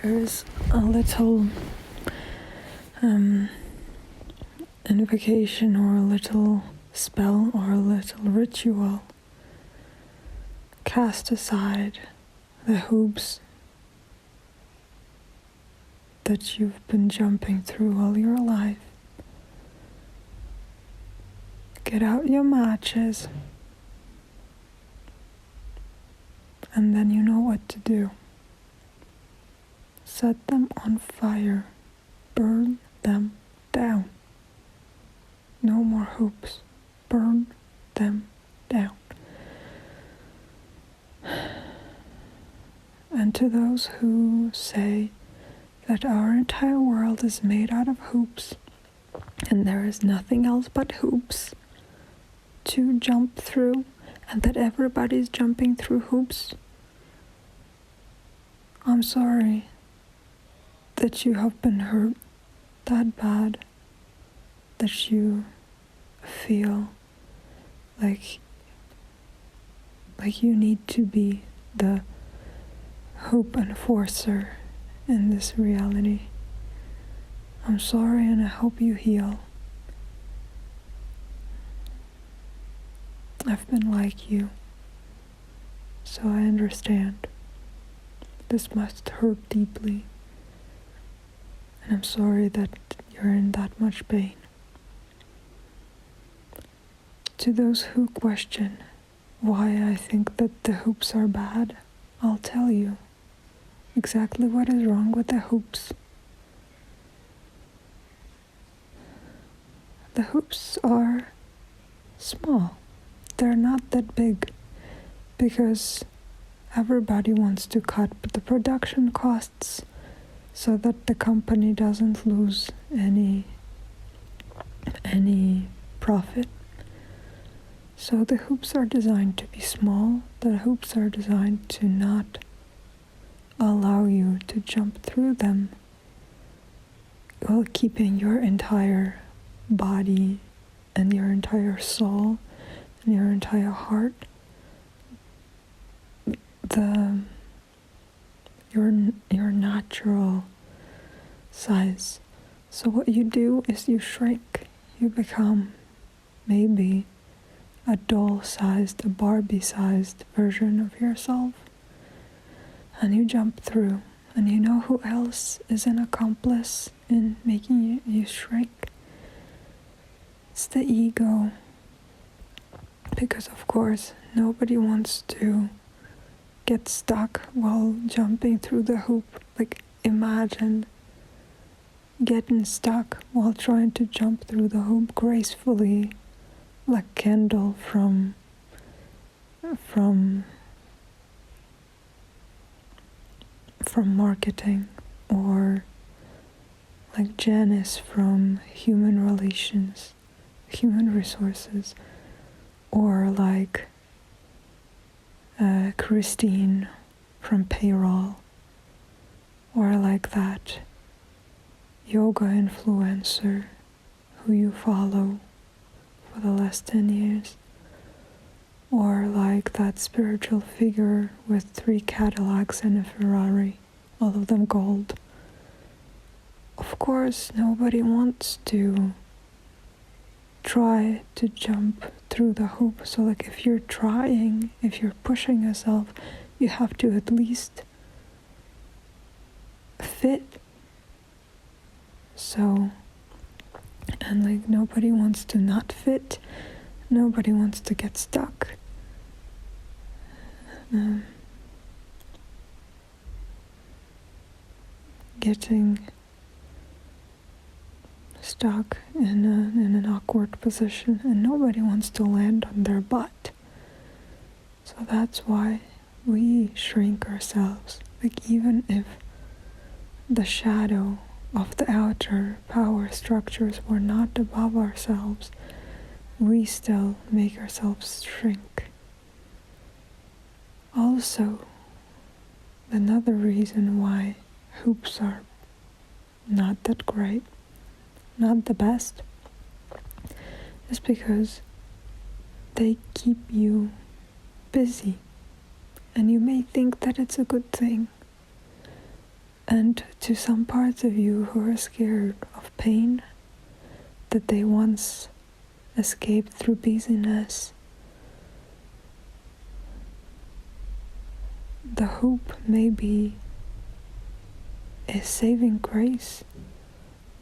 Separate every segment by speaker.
Speaker 1: Here's a little invocation or a little spell or a little ritual. Cast aside the hoops that you've been jumping through all your life. Get out your matches, and then you know what to do. Set them on fire. Burn them down. No more hoops. Burn them down. And to those who say that our entire world is made out of hoops and there is nothing else but hoops to jump through, and that everybody's jumping through hoops, I'm sorry that you have been hurt that bad that you feel like you need to be the hoop enforcer in this reality. I'm sorry, and I hope you heal. I've been like you, so I understand. This must hurt deeply, and I'm sorry that you're in that much pain. To those who question why I think that the hoops are bad, I'll tell you exactly what is wrong with the hoops. The hoops are small. They're not that big because everybody wants to cut the production costs so that the company doesn't lose any profit. So the hoops are designed to be small. The hoops are designed to not allow you to jump through them while keeping your entire body and your entire soul and your entire heart your natural size. So what you do is you shrink. You become maybe a doll-sized, a Barbie-sized version of yourself, and you jump through. And you know who else is an accomplice in making you shrink? It's the ego. Because of course, nobody wants to get stuck while jumping through the hoop. Like, imagine getting stuck while trying to jump through the hoop gracefully, like Kendall from marketing, or like Janice from human resources, or like Christine from payroll, or like that yoga influencer who you follow for the last 10 years, or like that spiritual figure with 3 Cadillacs and a Ferrari, all of them gold. Of course, nobody wants to try to jump through the hoop. So like, if you're pushing yourself, you have to at least fit. So, and like, nobody wants to not fit. Nobody wants to get stuck. Getting stuck in an awkward position, and nobody wants to land on their butt. So that's why we shrink ourselves. Like, even if the shadow of the outer power structures were not above ourselves, we still make ourselves shrink. Also, another reason why hoops are not that great, not the best, is because they keep you busy. And you may think that it's a good thing. And to some parts of you who are scared of pain that they once escaped through busyness, the hoop may be a saving grace.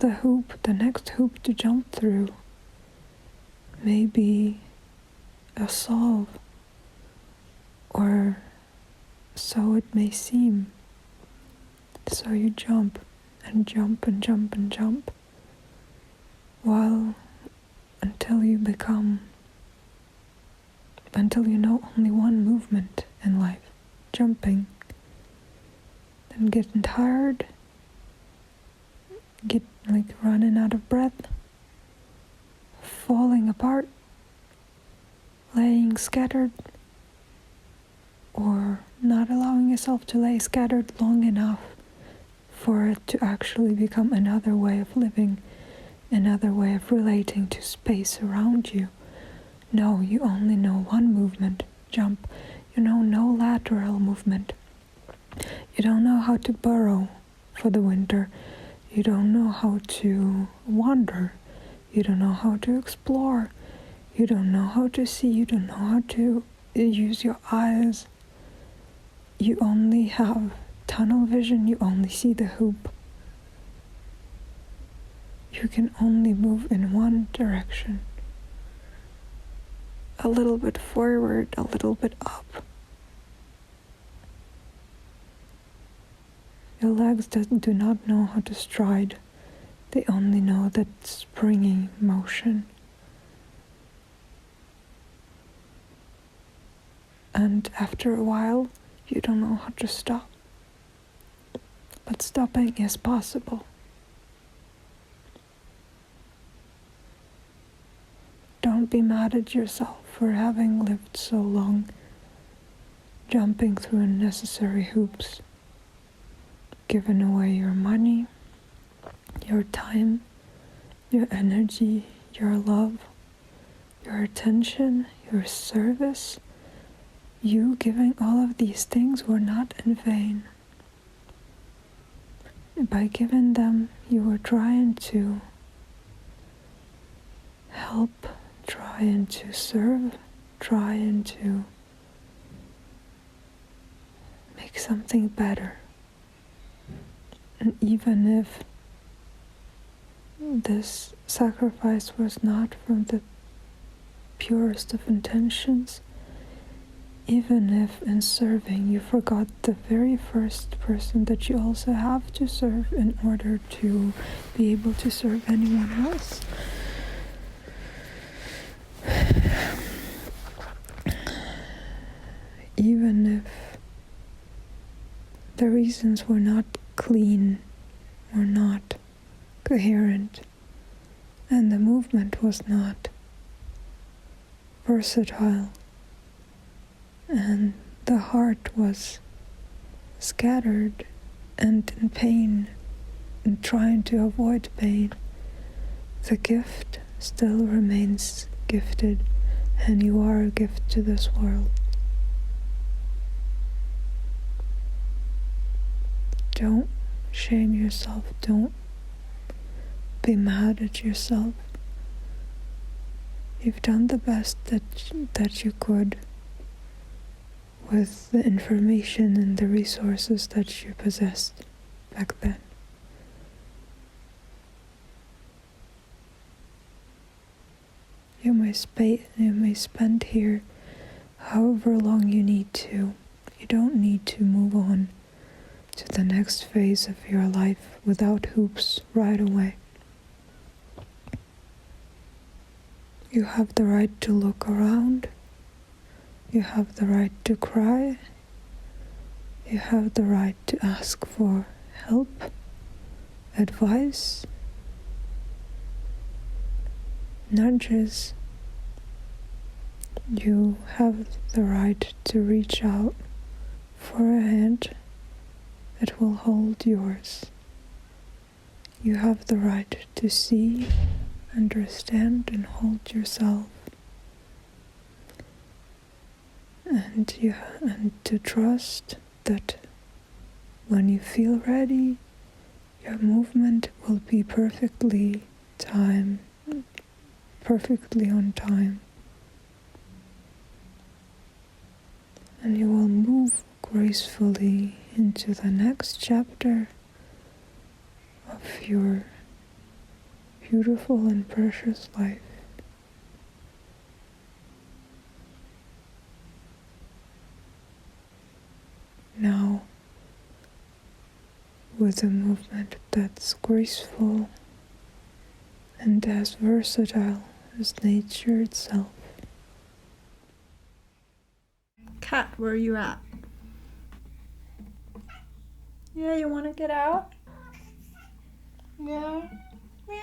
Speaker 1: The hoop, the next hoop to jump through, may be a solve, or so it may seem. So you jump and jump and jump and jump, until you know only one movement in life, jumping. Then getting tired, get running out of breath, falling apart, laying scattered, or not allowing yourself to lay scattered long enough for it to actually become another way of living, another way of relating to space around you. No, you only know one movement, jump. You know no lateral movement. You don't know how to burrow for the winter. You don't know how to wander. You don't know how to explore. You don't know how to see. You don't know how to use your eyes. You only have tunnel vision. You only see the hoop. You can only move in one direction. A little bit forward, a little bit up. Your legs do not know how to stride. They only know that springy motion. And after a while, you don't know how to stop. But stopping is possible. Don't be mad at yourself for having lived so long, jumping through unnecessary hoops, giving away your money, your time, your energy, your love, your attention, your service. You giving all of these things were not in vain. By giving them, you were trying to help, trying to serve, trying to make something better. And even if this sacrifice was not from the purest of intentions, even if in serving you forgot the very first person that you also have to serve in order to be able to serve anyone else, even if the reasons were not clean, were not coherent, and the movement was not versatile, and the heart was scattered and in pain and trying to avoid pain, the gift still remains gifted, and you are a gift to this world. Don't shame yourself. Don't be mad at yourself. You've done the best that you could with the information and the resources that you possessed back then. You may spend here however long you need to. You don't need to move on to the next phase of your life without hoops right away. You have the right to look around. You have the right to cry. You have the right to ask for help, advice, nudges. You have the right to reach out for a hand that will hold yours. You have the right to see, understand, and hold yourself. And to trust that when you feel ready, Your movement will be perfectly on time. And you will move gracefully into the next chapter of your beautiful and precious life. Now, with a movement that's graceful and as versatile as nature itself.
Speaker 2: Cat, where are you at? Yeah, you want to get out? Yeah. Meow.